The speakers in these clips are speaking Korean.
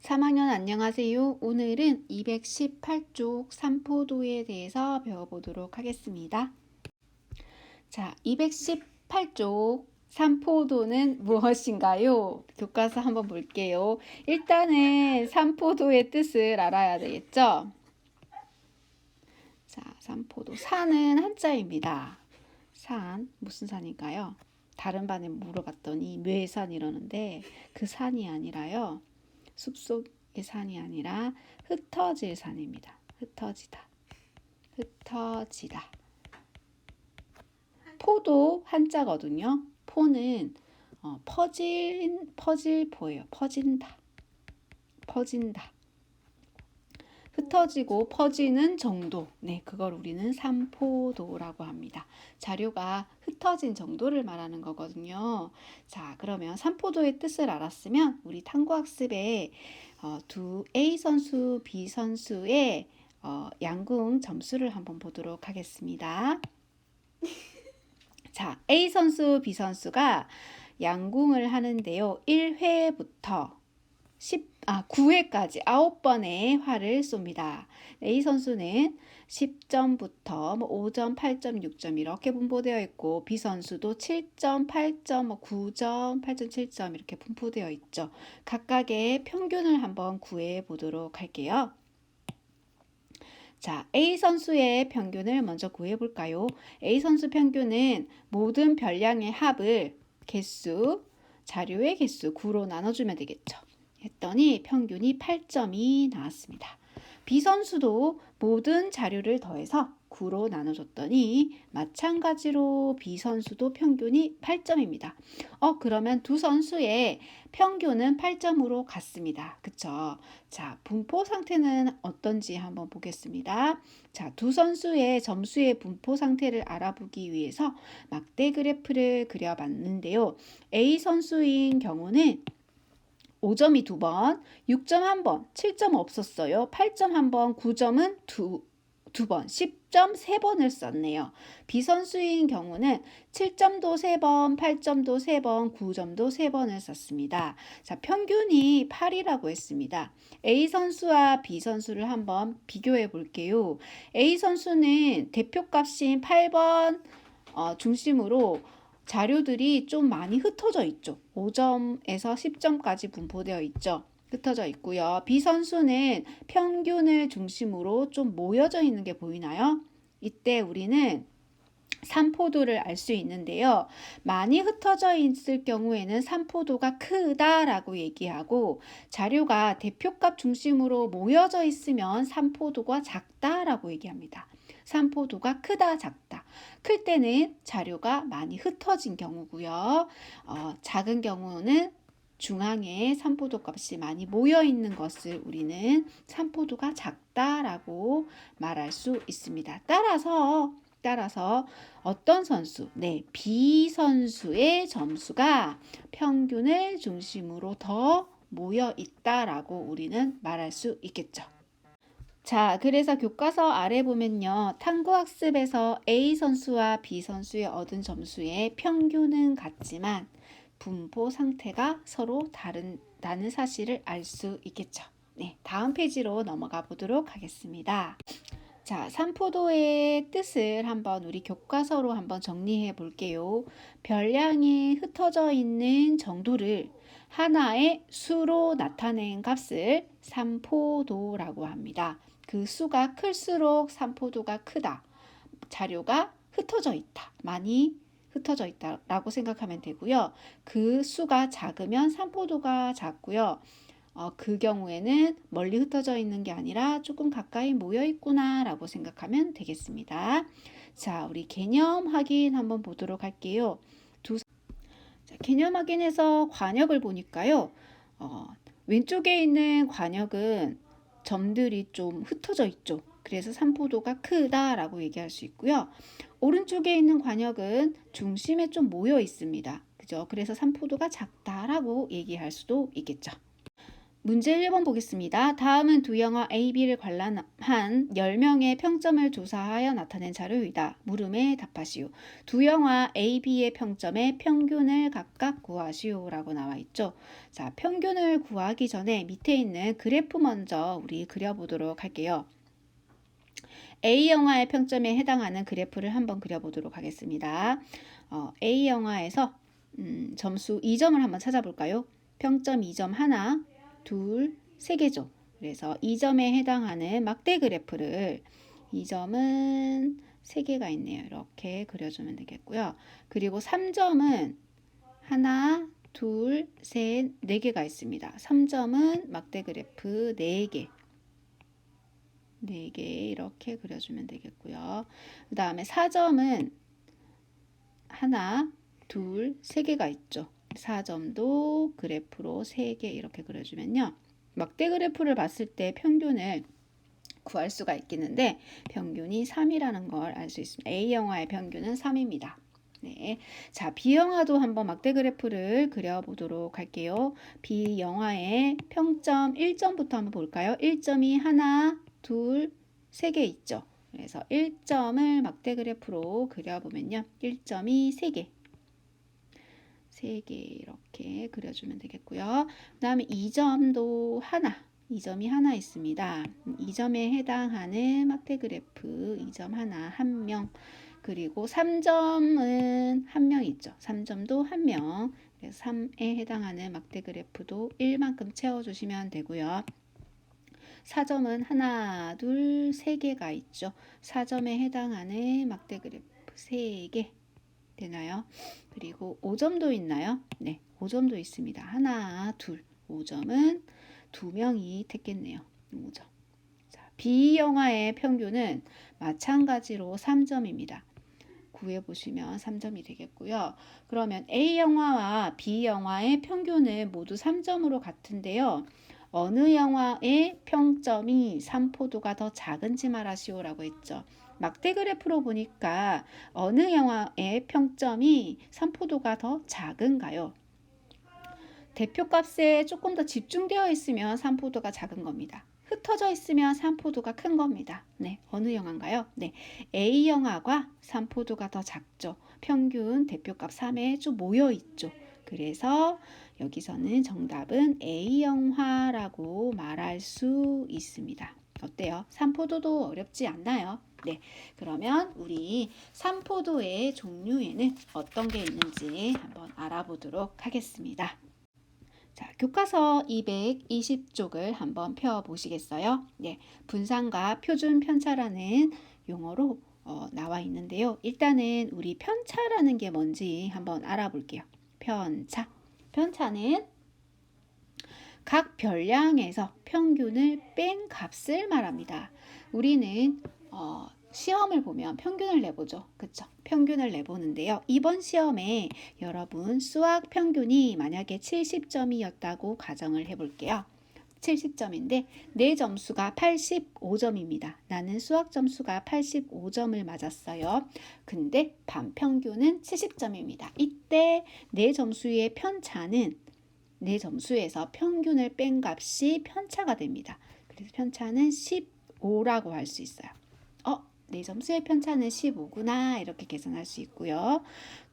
3학년 안녕하세요. 오늘은 218쪽 삼포도에 대해서 배워보도록 하겠습니다. 자, 218쪽 삼포도는 무엇인가요? 교과서 한번 볼게요. 일단은 삼포도의 뜻을 알아야 되겠죠? 자, 삼포도. 산은 한자입니다. 산, 무슨 산일까요? 다른 반에 물어봤더니 묘해산 이러는데 그 산이 아니라요. 숲속의 산이 아니라 흩어질 산입니다. 흩어지다. 흩어지다. 포도 한자거든요. 포는 퍼질포예요. 퍼진다. 퍼진다. 흩어지고 퍼지는 정도. 네, 그걸 우리는 삼포도라고 합니다. 자료가 흩어진 정도를 말하는 거거든요. 자, 그러면 삼포도의 뜻을 알았으면 우리 탐구학습에 두 A 선수, B 선수의 양궁 점수를 한번 보도록 하겠습니다. 자, A 선수, B 선수가 양궁을 하는데요. 1회부터 9회까지 9번의 활을 쏩니다. A 선수는 10점부터 5점, 8점, 6점 이렇게 분포되어 있고 B 선수도 7점, 8점, 9점, 8점, 7점 이렇게 분포되어 있죠. 각각의 평균을 한번 구해 보도록 할게요. 자, A 선수의 평균을 먼저 구해 볼까요? A 선수 평균은 모든 별량의 합을 개수, 자료의 개수 9로 나눠주면 되겠죠. 했더니 평균이 8점이 나왔습니다. B 선수도 모든 자료를 더해서 9로 나눠줬더니 마찬가지로 B 선수도 평균이 8점입니다. 그러면 두 선수의 평균은 8점으로 같습니다. 그쵸? 자, 분포 상태는 어떤지 한번 보겠습니다. 자, 두 선수의 점수의 분포 상태를 알아보기 위해서 막대 그래프를 그려봤는데요. A 선수인 경우는 5점이 2번, 6점 1번, 7점 없었어요. 8점 1번, 9점은 2번, 10점 3번을 썼네요. B 선수인 경우는 7점도 3번, 8점도 3번, 9점도 3번을 썼습니다. 자, 평균이 8이라고 했습니다. A 선수와 B 선수를 한번 비교해 볼게요. A 선수는 대표값인 8번 중심으로 자료들이 좀 많이 흩어져 있죠. 5점에서 10점까지 분포되어 있죠. 흩어져 있고요. B 선수는 평균을 중심으로 좀 모여져 있는 게 보이나요? 이때 우리는 삼포도를 알 수 있는데요. 많이 흩어져 있을 경우에는 삼포도가 크다라고 얘기하고 자료가 대표값 중심으로 모여져 있으면 삼포도가 작다라고 얘기합니다. 삼포도가 크다, 작다. 클 때는 자료가 많이 흩어진 경우고요. 작은 경우는 중앙에 삼포도 값이 많이 모여 있는 것을 우리는 삼포도가 작다라고 말할 수 있습니다. 따라서 어떤 선수, B 선수의 점수가 평균을 중심으로 더 모여 있다라고 우리는 말할 수 있겠죠. 자, 그래서 교과서 아래 보면요. 탐구학습에서 A 선수와 B 선수의 얻은 점수의 평균은 같지만 분포 상태가 서로 다르다는 사실을 알 수 있겠죠. 네, 다음 페이지로 넘어가 보도록 하겠습니다. 자, 삼포도의 뜻을 한번 우리 교과서로 한번 정리해 볼게요. 별량이 흩어져 있는 정도를 하나의 수로 나타낸 값을 삼포도라고 합니다. 그 수가 클수록 삼포도가 크다. 자료가 흩어져 있다. 많이 흩어져 있다라고 생각하면 되고요. 그 수가 작으면 삼포도가 작고요. 그 경우에는 멀리 흩어져 있는 게 아니라 조금 가까이 모여 있구나 라고 생각하면 되겠습니다. 자, 우리 개념 확인 한번 보도록 할게요. 자, 개념 확인에서 관역을 보니까요. 왼쪽에 있는 관역은 점들이 좀 흩어져 있죠. 그래서 삼포도가 크다라고 얘기할 수 있고요. 오른쪽에 있는 관역은 중심에 좀 모여 있습니다. 그죠? 그래서 삼포도가 작다라고 얘기할 수도 있겠죠. 문제 1번 보겠습니다. 다음은 두 영화 A, B를 관람한 10명의 평점을 조사하여 나타낸 자료이다. 물음에 답하시오. 두 영화 A, B의 평점의 평균을 각각 구하시오 라고 나와 있죠. 자, 평균을 구하기 전에 밑에 있는 그래프 먼저 우리 그려보도록 할게요. A 영화의 평점에 해당하는 그래프를 한번 그려보도록 하겠습니다. A 영화에서 점수 2점을 한번 찾아볼까요? 평점 2점 하나, 둘, 세 개죠. 그래서 2점에 해당하는 막대 그래프를 2점은 3개가 있네요. 이렇게 그려주면 되겠고요. 그리고 3점은 하나, 둘, 셋, 4개가 있습니다. 3점은 막대 그래프 4개. 4개 이렇게 그려주면 되겠고요. 그 다음에 4점은 하나, 둘, 3개가 있죠. 4점도 그래프로 3개 이렇게 그려주면요. 막대 그래프를 봤을 때 평균을 구할 수가 있겠는데 평균이 3이라는 걸 알 수 있습니다. A 영화의 평균은 3입니다. 네. 자, B 영화도 한번 막대 그래프를 그려보도록 할게요. B 영화의 평점 1점부터 한번 볼까요? 1점이 하나, 둘, 3개 있죠. 그래서 1점을 막대 그래프로 그려보면요. 1점이 3개. 3개 이렇게 그려주면 되겠고요. 그 다음에 2점도 하나. 2점이 하나 있습니다. 2점에 해당하는 막대 그래프 2점 하나, 1명. 그리고 3점은 1명 있죠. 3점도 1명. 그래서 3에 해당하는 막대 그래프도 1만큼 채워주시면 되고요. 4점은 하나, 둘, 3개가 있죠. 4점에 해당하는 막대 그래프 3개. 되나요? 그리고 5점도 있나요? 네, 5점도 있습니다. 하나, 둘. 5점은 2명이 됐겠네요. 5점. 자, B 영화의 평균은 마찬가지로 3점입니다. 구해보시면 3점이 되겠고요. 그러면 A 영화와 B 영화의 평균은 모두 3점으로 같은데요. 어느 영화의 평점이 3포도가 더 작은지 말하시오라고 했죠. 막대 그래프로 보니까 어느 영화의 평점이 3포도가 더 작은가요? 대표값에 조금 더 집중되어 있으면 3포도가 작은 겁니다. 흩어져 있으면 3포도가 큰 겁니다. 네, 어느 영화인가요? 네, A 영화가 3포도가 더 작죠. 평균 대표값 3에 좀 모여 있죠. 그래서 여기서는 정답은 A 영화라고 말할 수 있습니다. 어때요? 3포도도 어렵지 않나요? 네, 그러면 우리 3포도의 종류에는 어떤 게 있는지 한번 알아보도록 하겠습니다. 자, 교과서 220쪽을 한번 펴보시겠어요? 네, 분산과 표준 편차라는 용어로 나와 있는데요. 일단은 우리 편차라는 게 뭔지 한번 알아볼게요. 편차. 편차는 각 별량에서 평균을 뺀 값을 말합니다. 우리는 시험을 보면 평균을 내보죠. 그쵸? 평균을 내보는데요. 이번 시험에 여러분 수학 평균이 만약에 70점이었다고 가정을 해볼게요. 70점인데 내 점수가 85점입니다. 나는 수학 점수가 85점을 맞았어요. 근데 반평균은 70점입니다. 이때 내 점수의 편차는 내 점수에서 평균을 뺀 값이 편차가 됩니다. 그래서 편차는 15라고 할 수 있어요. 내 점수의 편차는 15구나 이렇게 계산할 수 있고요.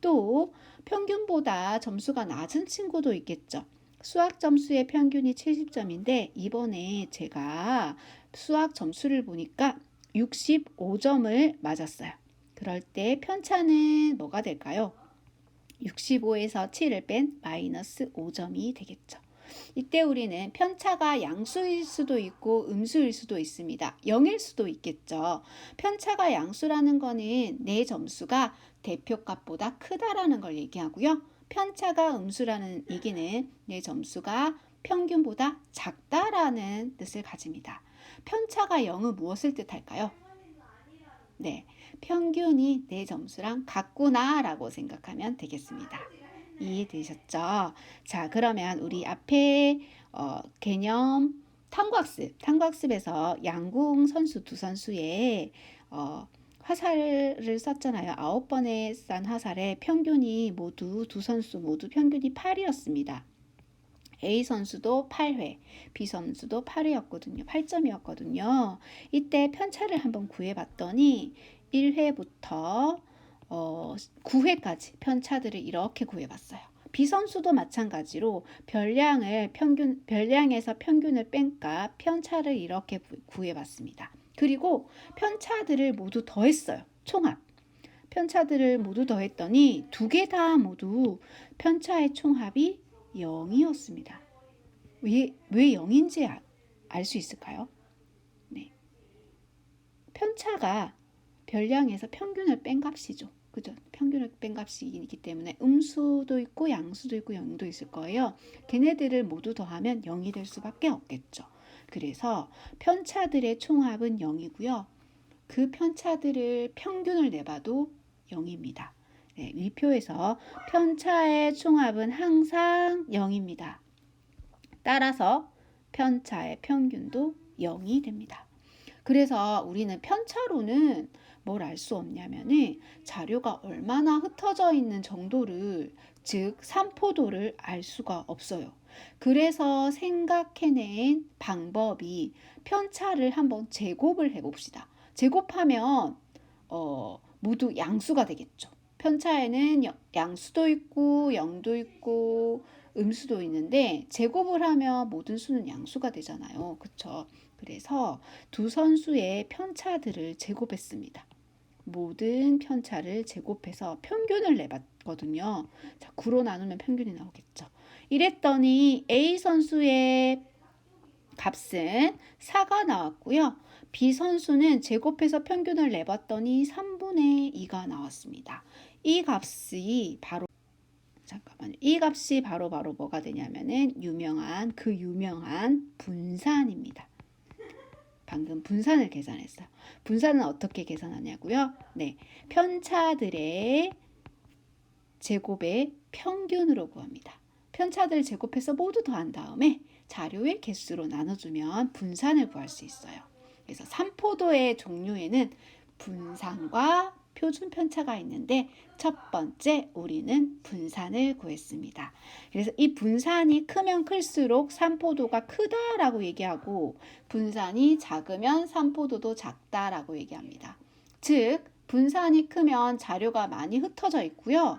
또 평균보다 점수가 낮은 친구도 있겠죠. 수학 점수의 평균이 70점인데 이번에 제가 수학 점수를 보니까 65점을 맞았어요. 그럴 때 편차는 뭐가 될까요? 65에서 7을 뺀 마이너스 5점이 되겠죠. 이때 우리는 편차가 양수일 수도 있고 음수일 수도 있습니다. 0일 수도 있겠죠. 편차가 양수라는 거는 내 점수가 대표값보다 크다라는 걸 얘기하고요. 편차가 음수라는 얘기는 내 점수가 평균보다 작다라는 뜻을 가집니다. 편차가 0은 무엇을 뜻할까요? 네, 평균이 내 점수랑 같구나 라고 생각하면 되겠습니다. 이해되셨죠? 자, 그러면 우리 앞에 개념 탐구학습에서 양궁 선수 두 선수의 화살을 썼잖아요. 9번에 싼 화살의 평균이 모두 두 선수 모두 평균이 8이었습니다. A 선수도 8회, B 선수도 8회였거든요. 8점이었거든요. 이때 편차를 한번 구해봤더니 1회부터 9회까지 편차들을 이렇게 구해봤어요. B 선수도 마찬가지로 별량에서 평균을 뺀 값 편차를 이렇게 구해봤습니다. 그리고 편차들을 모두 더했어요. 총합. 편차들을 모두 더했더니 두 개 다 모두 편차의 총합이 0이었습니다. 왜 0인지 알 수 있을까요? 네. 편차가 별량에서 평균을 뺀 값이죠. 그죠? 평균을 뺀 값이기 때문에 음수도 있고 양수도 있고 0도 있을 거예요. 걔네들을 모두 더하면 0이 될 수밖에 없겠죠. 그래서 편차들의 총합은 0이고요. 그 편차들을 평균을 내봐도 0입니다. 네, 위표에서 편차의 총합은 항상 0입니다. 따라서 편차의 평균도 0이 됩니다. 그래서 우리는 편차로는 뭘 알 수 없냐면은 자료가 얼마나 흩어져 있는 정도를, 즉 산포도를 알 수가 없어요. 그래서 생각해낸 방법이 편차를 한번 제곱을 해봅시다. 제곱하면 모두 양수가 되겠죠. 편차에는 양수도 있고 0도 있고 음수도 있는데 제곱을 하면 모든 수는 양수가 되잖아요. 그렇죠? 그래서 두 선수의 편차들을 제곱했습니다. 모든 편차를 제곱해서 평균을 내봤거든요. 자, 9로 나누면 평균이 나오겠죠. 이랬더니 A 선수의 값은 4가 나왔고요. B 선수는 제곱해서 평균을 내봤더니 3분의 2가 나왔습니다. 이 값이 바로 뭐가 되냐면은 유명한 분산입니다. 방금 분산을 계산했어요. 분산은 어떻게 계산하냐고요? 네, 편차들의 제곱의 평균으로 구합니다. 편차들을 제곱해서 모두 더한 다음에 자료의 개수로 나눠주면 분산을 구할 수 있어요. 그래서 산포도의 종류에는 분산과 표준 편차가 있는데 첫 번째 우리는 분산을 구했습니다. 그래서 이 분산이 크면 클수록 산포도가 크다라고 얘기하고 분산이 작으면 산포도도 작다라고 얘기합니다. 즉 분산이 크면 자료가 많이 흩어져 있고요.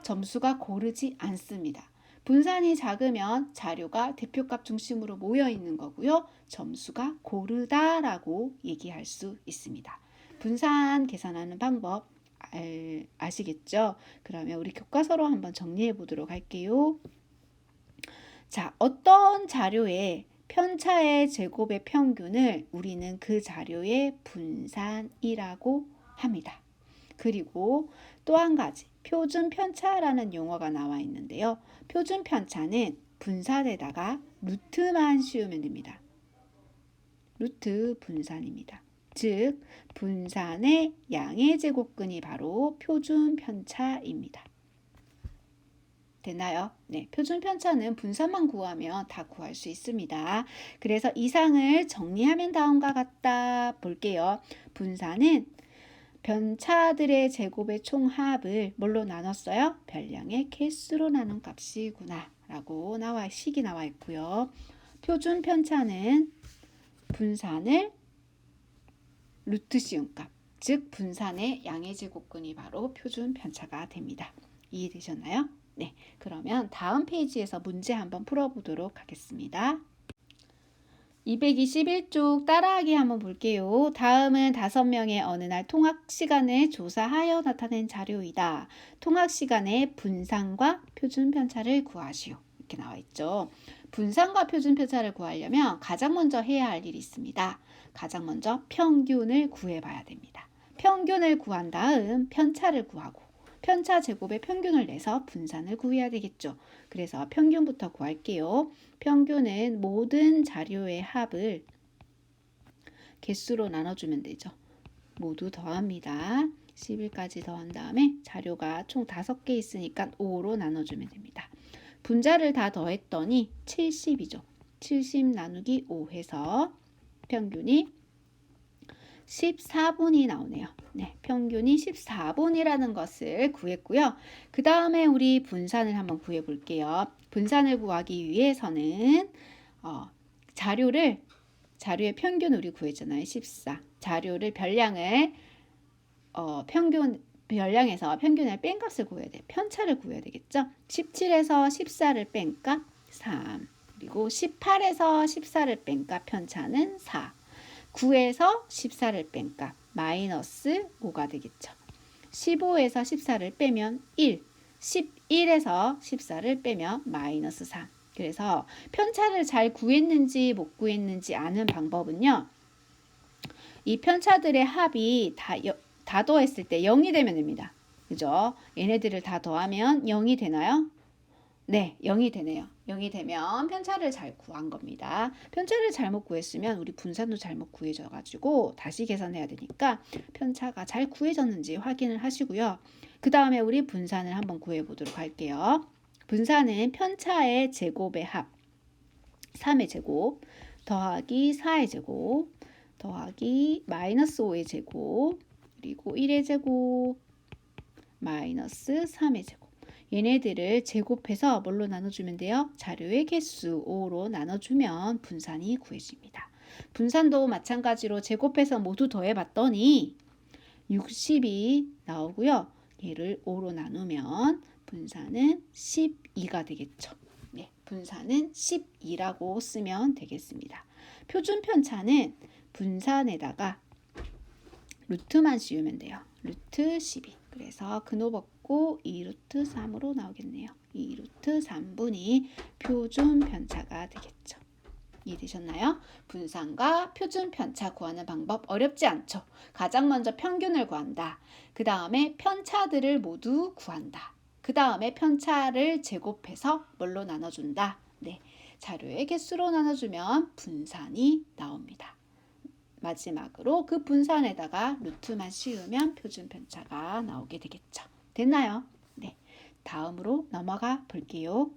점수가 고르지 않습니다. 분산이 작으면 자료가 대표값 중심으로 모여 있는 거고요. 점수가 고르다라고 얘기할 수 있습니다. 분산 계산하는 방법 아시겠죠? 그러면 우리 교과서로 한번 정리해 보도록 할게요. 자, 어떤 자료의 편차의 제곱의 평균을 우리는 그 자료의 분산이라고 합니다. 그리고 또 한 가지 표준 편차라는 용어가 나와 있는데요. 표준 편차는 분산에다가 루트만 씌우면 됩니다. 루트 분산입니다. 즉 분산의 양의 제곱근이 바로 표준 편차입니다. 됐나요? 네, 표준 편차는 분산만 구하면 다 구할 수 있습니다. 그래서 이상을 정리하면 다음과 같다 볼게요. 분산은 편차들의 제곱의 총합을 뭘로 나눴어요? 별량의 개수로 나눈 값이구나 라고 식이 나와 있고요. 표준 편차는 분산을 루트 씌운 값, 즉 분산의 양의 제곱근이 바로 표준 편차가 됩니다. 이해되셨나요? 네, 그러면 다음 페이지에서 문제 한번 풀어보도록 하겠습니다. 221쪽 따라하기 한번 볼게요. 다음은 5명의 어느 날 통학 시간을 조사하여 나타낸 자료이다. 통학 시간의 분산과 표준 편차를 구하시오. 이렇게 나와 있죠. 분산과 표준 편차를 구하려면 가장 먼저 해야 할 일이 있습니다. 가장 먼저 평균을 구해봐야 됩니다. 평균을 구한 다음 편차를 구하고 편차 제곱의 평균을 내서 분산을 구해야 되겠죠. 그래서 평균부터 구할게요. 평균은 모든 자료의 합을 개수로 나눠주면 되죠. 모두 더합니다. 11까지 더한 다음에 자료가 총 5개 있으니까 5로 나눠주면 됩니다. 분자를 다 더했더니 70이죠. 70 나누기 5 해서 평균이 14분이 나오네요. 네, 평균이 14분이라는 것을 구했고요. 그 다음에 우리 분산을 한번 구해 볼게요. 분산을 구하기 위해서는 자료의 평균 우리 구했잖아요. 14. 자료를 별량을 별량에서 평균을 뺀 값을 구해야 돼요. 편차를 구해야 되겠죠. 17에서 14를 뺀 값 3. 그리고 18에서 14를 뺀 값 편차는 4. 9에서 14를 뺀 값 마이너스 5가 되겠죠. 15에서 14를 빼면 1. 11에서 14를 빼면 마이너스 3. 그래서 편차를 잘 구했는지 못 구했는지 아는 방법은요. 이 편차들의 합이 다 더했을 때 0이 되면 됩니다. 그죠? 얘네들을 다 더하면 0이 되나요? 네, 0이 되네요. 0이 되면 편차를 잘 구한 겁니다. 편차를 잘못 구했으면 우리 분산도 잘못 구해져가지고 다시 계산해야 되니까 편차가 잘 구해졌는지 확인을 하시고요. 그 다음에 우리 분산을 한번 구해보도록 할게요. 분산은 편차의 제곱의 합 3의 제곱 더하기 4의 제곱 더하기 마이너스 5의 제곱 그리고 1의 제곱 마이너스 3의 제곱 얘네들을 제곱해서 뭘로 나눠주면 돼요? 자료의 개수 5로 나눠주면 분산이 구해집니다. 분산도 마찬가지로 제곱해서 모두 더해봤더니 60이 나오고요. 얘를 5로 나누면 분산은 12가 되겠죠. 네, 분산은 12라고 쓰면 되겠습니다. 표준 편차는 분산에다가 루트만 씌우면 돼요. 루트 12. 그래서 근호 벗고 2루트 3으로 나오겠네요. 2루트 3분이 표준 편차가 되겠죠. 이해되셨나요? 분산과 표준 편차 구하는 방법 어렵지 않죠. 가장 먼저 평균을 구한다. 그 다음에 편차들을 모두 구한다. 그 다음에 편차를 제곱해서 뭘로 나눠준다. 네, 자료의 개수로 나눠주면 분산이 나옵니다. 마지막으로 그 분산에다가 루트만 씌우면 표준 편차가 나오게 되겠죠. 됐나요? 네. 다음으로 넘어가 볼게요.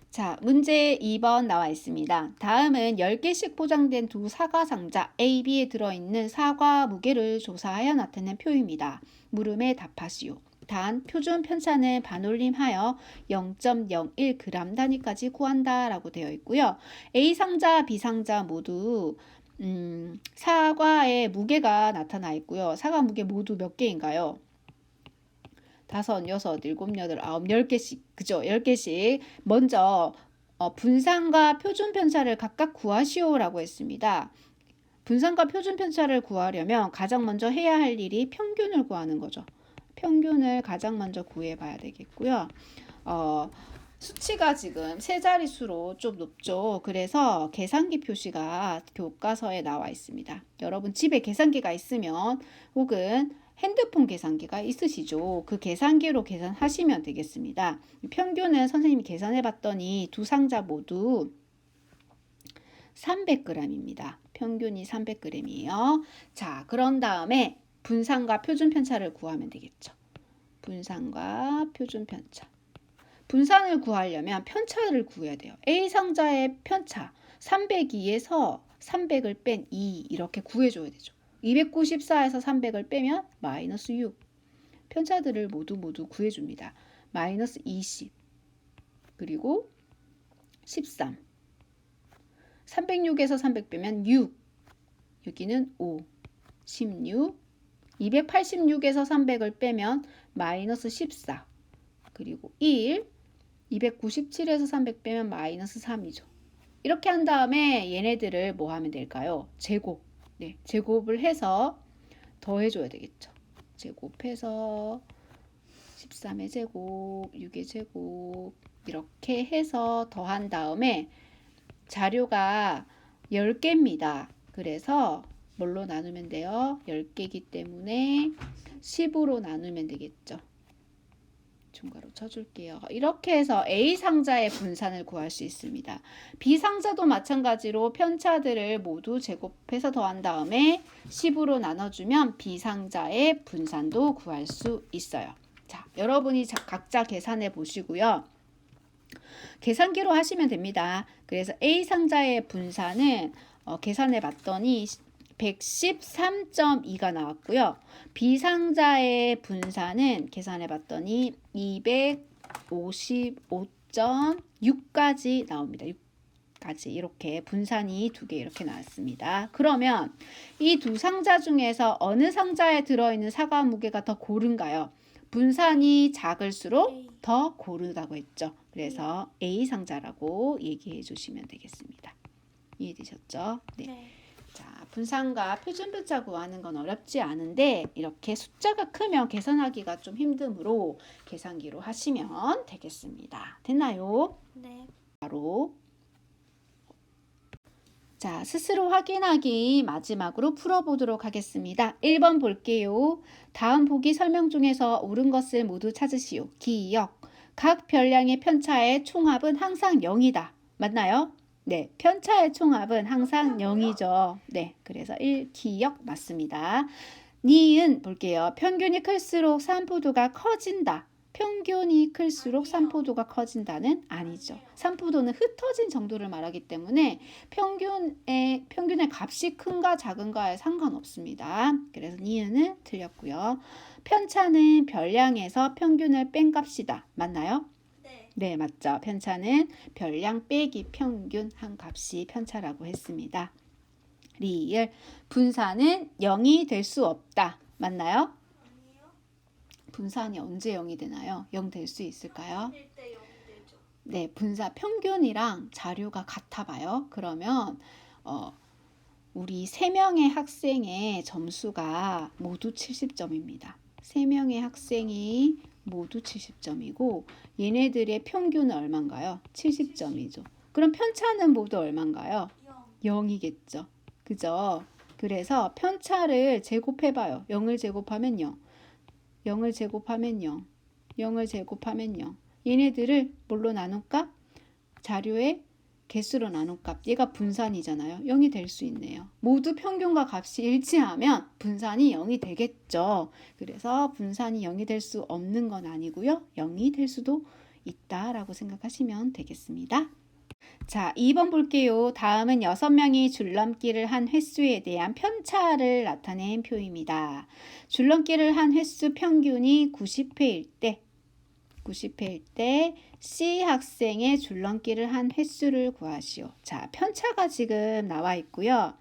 자, 문제 2번 나와 있습니다. 다음은 10개씩 포장된 두 사과 상자 A, B에 들어있는 사과 무게를 조사하여 나타낸 표입니다. 물음에 답하시오. 단, 표준 편차는 반올림하여 0.01g 단위까지 구한다 라고 되어 있고요. A 상자, B 상자 모두 사과의 무게가 나타나 있고요. 사과 무게 모두 몇 개인가요? 5, 6, 7, 8, 9, 10개씩. 그죠? 10개씩. 먼저 분산과 표준 편차를 각각 구하시오라고 했습니다. 분산과 표준 편차를 구하려면 가장 먼저 해야 할 일이 평균을 구하는 거죠. 평균을 가장 먼저 구해봐야 되겠고요. 수치가 지금 세 자릿수로 좀 높죠. 그래서 계산기 표시가 교과서에 나와 있습니다. 여러분 집에 계산기가 있으면 혹은 핸드폰 계산기가 있으시죠. 그 계산기로 계산하시면 되겠습니다. 평균은 선생님이 계산해 봤더니 두 상자 모두 300g입니다. 평균이 300g이에요. 자, 그런 다음에 분산과 표준 편차를 구하면 되겠죠. 분산과 표준 편차. 분산을 구하려면 편차를 구해야 돼요. A 상자의 편차 302에서 300을 뺀 2 이렇게 구해줘야 되죠. 294에서 300을 빼면 마이너스 6. 편차들을 모두 구해줍니다. 마이너스 20 그리고 13. 306에서 300 빼면 6. 여기는 5. 16. 286에서 300을 빼면 마이너스 14. 그리고 1. 297에서 300 빼면 마이너스 3이죠. 이렇게 한 다음에 얘네들을 뭐 하면 될까요? 제곱. 네, 제곱을 해서 더해줘야 되겠죠. 제곱해서 13의 제곱, 6의 제곱 이렇게 해서 더한 다음에 자료가 10개입니다. 그래서 뭘로 나누면 돼요? 10개이기 때문에 10으로 나누면 되겠죠. 중괄호 쳐줄게요. 이렇게 해서 A 상자의 분산을 구할 수 있습니다. B 상자도 마찬가지로 편차들을 모두 제곱해서 더한 다음에 10으로 나눠주면 B 상자의 분산도 구할 수 있어요. 자, 여러분이 각자 계산해 보시고요. 계산기로 하시면 됩니다. 그래서 A 상자의 분산은 계산해 봤더니 113.2가 나왔고요. 비상자의 분산은 계산해 봤더니 255.6까지 나옵니다. 6까지 이렇게 분산이 두 개 이렇게 나왔습니다. 그러면 이 두 상자 중에서 어느 상자에 들어있는 사과 무게가 더 고른가요? 분산이 작을수록 더 고르다고 했죠. 그래서 A 상자라고 얘기해 주시면 되겠습니다. 이해되셨죠? 네. 자, 분산과 표준분자 구하는 건 어렵지 않은데 이렇게 숫자가 크면 계산하기가 좀 힘드므로 계산기로 하시면 되겠습니다. 됐나요? 네. 바로 자, 스스로 확인하기 마지막으로 풀어보도록 하겠습니다. 1번 볼게요. 다음 보기 설명 중에서 옳은 것을 모두 찾으시오. 기억. 각 별량의 편차의 총합은 항상 0이다. 맞나요? 네, 편차의 총합은 항상 0이죠. 네, 그래서 1 기억 맞습니다. 니은 볼게요. 평균이 클수록 산포도가 커진다. 평균이 클수록 산포도가 커진다는 아니죠. 산포도는 흩어진 정도를 말하기 때문에 평균의 값이 큰가 작은가에 상관없습니다. 그래서 니은은 틀렸고요. 편차는 별량에서 평균을 뺀 값이다. 맞나요? 네, 맞죠. 편차는 별량 빼기 평균 한 값이 편차라고 했습니다. 리을 분산은 0이 될 수 없다. 맞나요? 분산이 언제 0이 되나요? 0 될 수 있을까요? 네, 분산 평균이랑 자료가 같아 봐요. 그러면 우리 3명의 학생의 점수가 모두 70점입니다. 3명의 학생이 모두 70점이고 얘네들의 평균은 얼마인가요? 70점이죠. 그럼 편차는 모두 얼마인가요? 0이겠죠. 그죠? 그래서 편차를 제곱해봐요. 0을 제곱하면 0. 0을 제곱하면 0. 0을 제곱하면 0. 얘네들을 뭘로 나눌까? 자료의 개수로 나눈 값. 얘가 분산이잖아요. 0이 될 수 있네요. 모두 평균과 값이 일치하면 분산이 0이 되겠죠. 그래서 분산이 0이 될 수 없는 건 아니고요. 0이 될 수도 있다라고 생각하시면 되겠습니다. 자, 2번 볼게요. 다음은 6명이 줄넘기를 한 횟수에 대한 편차를 나타낸 표입니다. 줄넘기를 한 횟수 평균이 90회일 때 C 학생의 줄넘기를 한 횟수를 구하시오. 자, 편차가 지금 나와 있고요.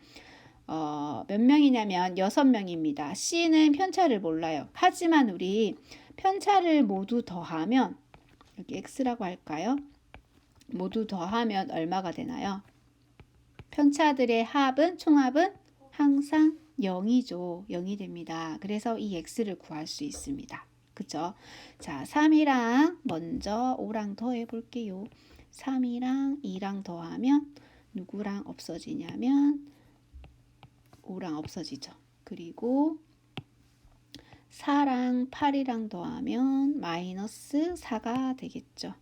몇 명이냐면 6명입니다. C는 편차를 몰라요. 하지만 우리 편차를 모두 더하면 여기 X라고 할까요? 모두 더하면 얼마가 되나요? 편차들의 총합은 항상 0이죠. 0이 됩니다. 그래서 이 X를 구할 수 있습니다. 그죠? 자, 3이랑 먼저 5랑 더해 볼게요. 3이랑 2랑 더하면 누구랑 없어지냐면 5랑 없어지죠. 그리고 4랑 8이랑 더하면 마이너스 4가 되겠죠.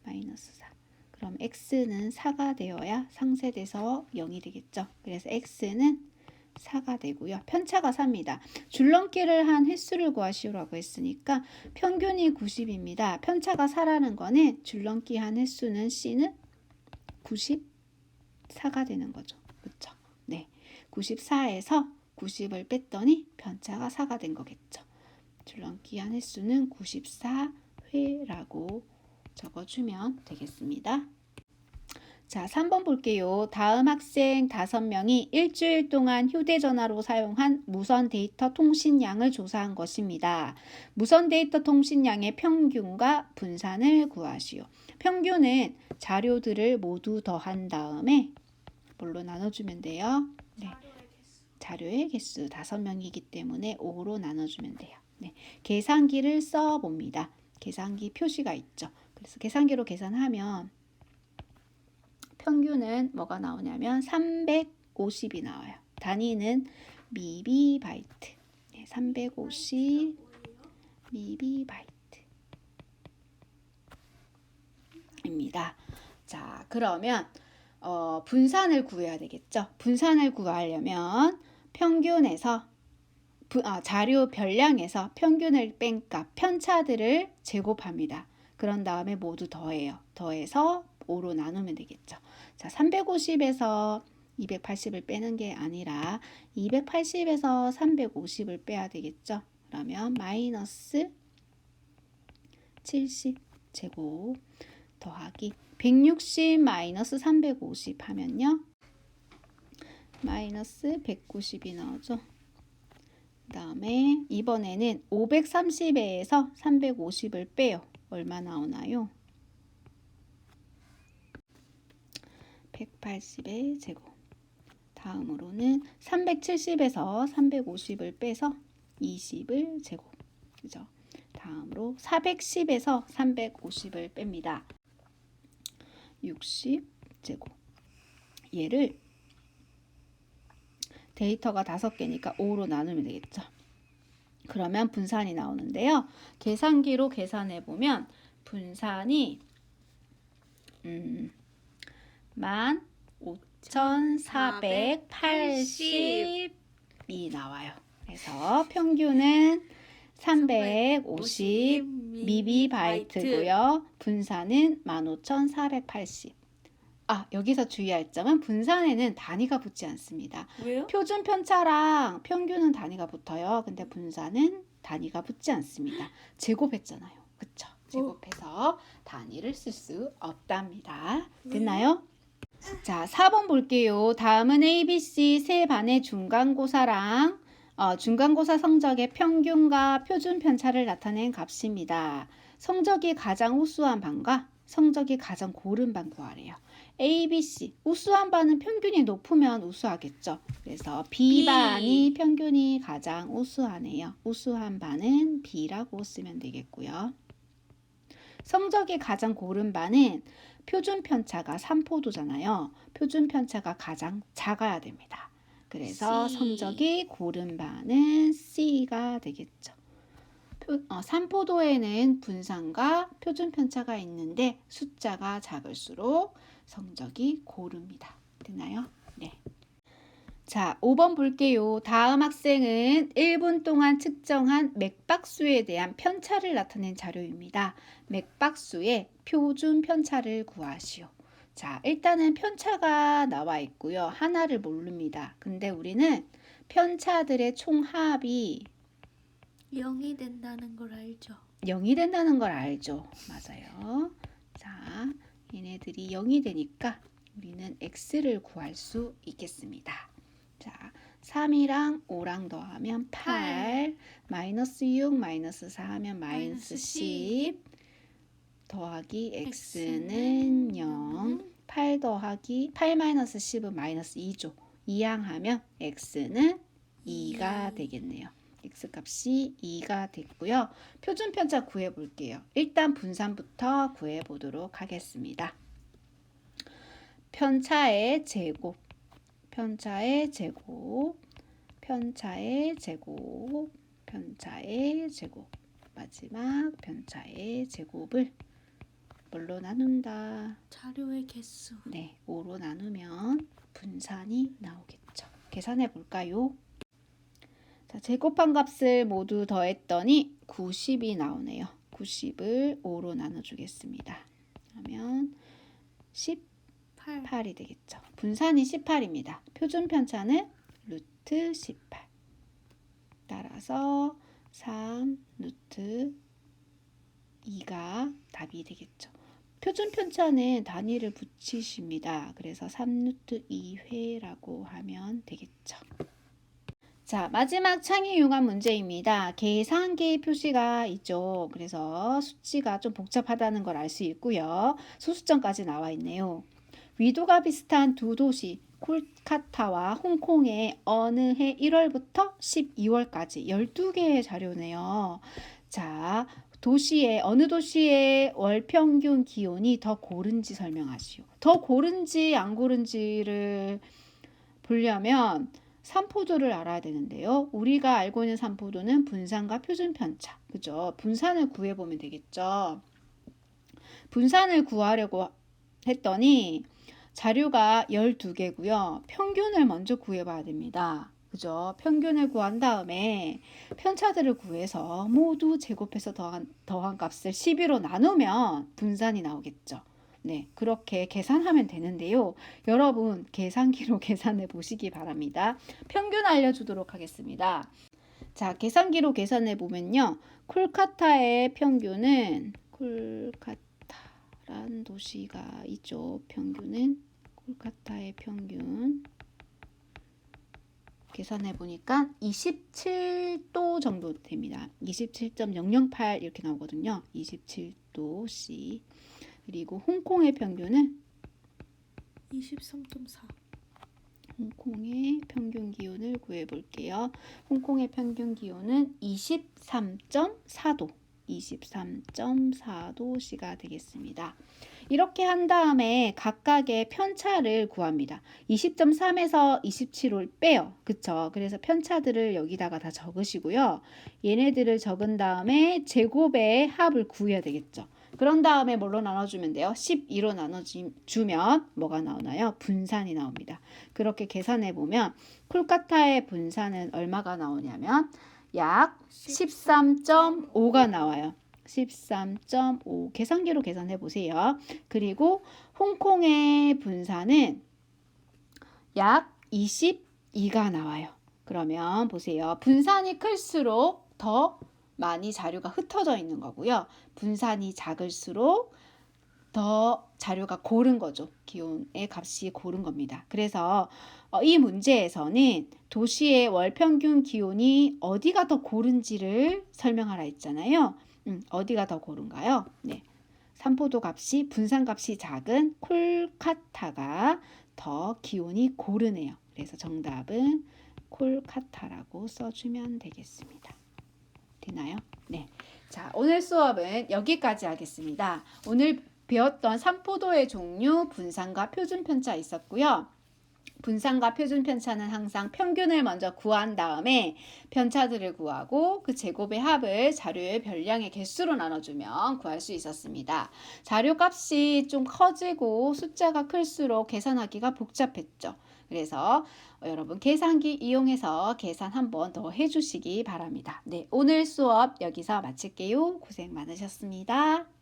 마이너스 4. 그럼 x는 4가 되어야 상쇄돼서 0이 되겠죠. 그래서 x는 4가 되고요. 편차가 4입니다. 줄넘기를 한 횟수를 구하시오라고 했으니까 평균이 90입니다. 편차가 4라는 거는 줄넘기 한 횟수는 C는 94가 되는 거죠. 그렇죠? 네. 94에서 90을 뺐더니 편차가 4가 된 거겠죠. 줄넘기 한 횟수는 94회라고 적어주면 되겠습니다. 자, 3번 볼게요. 다음 학생 5명이 일주일 동안 휴대전화로 사용한 무선 데이터 통신량을 조사한 것입니다. 무선 데이터 통신량의 평균과 분산을 구하시오. 평균은 자료들을 모두 더한 다음에 뭘로 나눠주면 돼요? 네. 자료의 개수 5명이기 때문에 5로 나눠주면 돼요. 네. 계산기를 써봅니다. 계산기 표시가 있죠. 그래서 계산기로 계산하면 평균은 뭐가 나오냐면 350이 나와요. 단위는 미비바이트. 네, 350 미비바이트입니다. 자, 그러면 분산을 구해야 되겠죠. 분산을 구하려면 평균에서 자료 별량에서 평균을 뺀 값, 편차들을 제곱합니다. 그런 다음에 모두 더해요. 더해서 5로 나누면 되겠죠. 자, 350에서 280을 빼는 게 아니라 280에서 350을 빼야 되겠죠. 그러면 마이너스 70 제곱 더하기 160 마이너스 350 하면요. 마이너스 190이 나오죠. 그 다음에 이번에는 530에서 350을 빼요. 얼마 나오나요? 180의 제곱. 다음으로는 370에서 350을 빼서 20을 제곱. 그죠? 다음으로 410에서 350을 뺍니다. 60 제곱. 얘를 데이터가 5개니까 5로 나누면 되겠죠. 그러면 분산이 나오는데요. 계산기로 계산해 보면 분산이 15,480이 나와요. 그래서 평균은 350 미비바이트고요. 분산은 15,480. 여기서 주의할 점은 분산에는 단위가 붙지 않습니다. 왜요? 표준 편차랑 평균은 단위가 붙어요. 근데 분산은 단위가 붙지 않습니다. 제곱했잖아요. 그쵸? 제곱해서 단위를 쓸 수 없답니다. 됐나요? 자, 4번 볼게요. 다음은 ABC 세 반의 중간고사랑 중간고사 성적의 평균과 표준 편차를 나타낸 값입니다. 성적이 가장 우수한 반과 성적이 가장 고른 반 구하래요. A, B, C. 우수한 반은 평균이 높으면 우수하겠죠. 그래서 B반이 평균이 가장 우수하네요. 우수한 반은 B라고 쓰면 되겠고요. 성적이 가장 고른 반은 표준 편차가 3포도잖아요. 표준 편차가 가장 작아야 됩니다. 그래서 C. 성적이 고른 반은 C가 되겠죠. 3포도에는 분산과 표준 편차가 있는데 숫자가 작을수록 성적이 고릅니다. 됐나요? 네. 자, 5번 볼게요. 다음 학생은 1분 동안 측정한 맥박수에 대한 편차를 나타낸 자료입니다. 맥박수의 표준 편차를 구하시오. 자, 일단은 편차가 나와 있고요. 하나를 모릅니다. 근데 우리는 편차들의 총합이 0이 된다는 걸 알죠. 0이 된다는 걸 알죠. 맞아요. 자, 얘네들이 0이 되니까 우리는 x를 구할 수 있겠습니다. 자, 3이랑 5랑 더하면 8, 마이너스 6, 마이너스 4 하면 마이너스 10, 더하기 x는 0, 8 더하기 8 마이너스 10은 마이너스 2죠. 이항하면 x는 2가 되겠네요. x값이 2가 됐고요. 표준 편차 구해 볼게요. 일단 분산부터 구해 보도록 하겠습니다. 편차의 제곱, 편차의 제곱, 편차의 제곱, 편차의 제곱, 마지막 편차의 제곱을 뭘로 나눈다? 자료의 개수. 네, 5로 나누면 분산이 나오겠죠. 계산해 볼까요? 자, 제곱한 값을 모두 더했더니 90이 나오네요. 90을 5로 나눠주겠습니다. 그러면 18이 되겠죠. 분산이 18입니다. 표준 편차는 루트 18. 따라서 3 루트 2가 답이 되겠죠. 표준 편차는 단위를 붙이십니다. 그래서 3 루트 2회라고 하면 되겠죠. 자, 마지막 창의 융합 문제입니다. 계산기 표시가 있죠. 그래서 수치가 좀 복잡하다는 걸 알 수 있고요. 소수점까지 나와 있네요. 위도가 비슷한 두 도시 콜카타와 홍콩의 어느 해 1월부터 12월까지 12개의 자료네요. 자, 어느 도시의 월 평균 기온이 더 고른지 설명하시오. 더 고른지 안 고른지를 보려면 산포도를 알아야 되는데요. 우리가 알고 있는 산포도는 분산과 표준 편차. 그죠? 분산을 구해보면 되겠죠. 분산을 구하려고 했더니 자료가 12개고요. 평균을 먼저 구해봐야 됩니다. 그죠? 평균을 구한 다음에 편차들을 구해서 모두 제곱해서 더한 값을 12로 나누면 분산이 나오겠죠. 네, 그렇게 계산하면 되는데요. 여러분, 계산기로 계산해 보시기 바랍니다. 평균 알려주도록 하겠습니다. 자, 계산기로 계산해 보면요. 콜카타의 평균은 콜카타란 도시가 있죠. 평균은 콜카타의 평균 계산해 보니까 27도 정도 됩니다. 27.008 이렇게 나오거든요. 27도 C. 그리고 홍콩의 평균은 23.4. 홍콩의 평균 기온을 구해 볼게요. 홍콩의 평균 기온은 23.4도. 23.4도씨가 되겠습니다. 이렇게 한 다음에 각각의 편차를 구합니다. 20.3에서 27을 빼요. 그쵸? 그래서 편차들을 여기다가 다 적으시고요. 얘네들을 적은 다음에 제곱의 합을 구해야 되겠죠. 그런 다음에 뭘로 나눠주면 돼요? 12로 나눠주면 뭐가 나오나요? 분산이 나옵니다. 그렇게 계산해 보면 콜카타의 분산은 얼마가 나오냐면 약 13.5가 나와요. 13.5 계산기로 계산해 보세요. 그리고 홍콩의 분산은 약 22가 나와요. 그러면 보세요. 분산이 클수록 더 많이 자료가 흩어져 있는 거고요. 분산이 작을수록 더 자료가 고른 거죠. 기온의 값이 고른 겁니다. 그래서 이 문제에서는 도시의 월 평균 기온이 어디가 더 고른지를 설명하라 했잖아요. 어디가 더 고른가요? 네. 산포도 값이 분산 값이 작은 콜카타가 더 기온이 고르네요. 그래서 정답은 콜카타라고 써주면 되겠습니다. 되나요? 네. 자, 오늘 수업은 여기까지 하겠습니다. 오늘 배웠던 산포도의 종류, 분산과 표준 편차 있었고요. 분산과 표준 편차는 항상 평균을 먼저 구한 다음에 편차들을 구하고 그 제곱의 합을 자료의 별량의 개수로 나눠주면 구할 수 있었습니다. 자료값이 좀 커지고 숫자가 클수록 계산하기가 복잡했죠. 그래서 여러분 계산기 이용해서 계산 한번 더 해주시기 바랍니다. 네, 오늘 수업 여기서 마칠게요. 고생 많으셨습니다.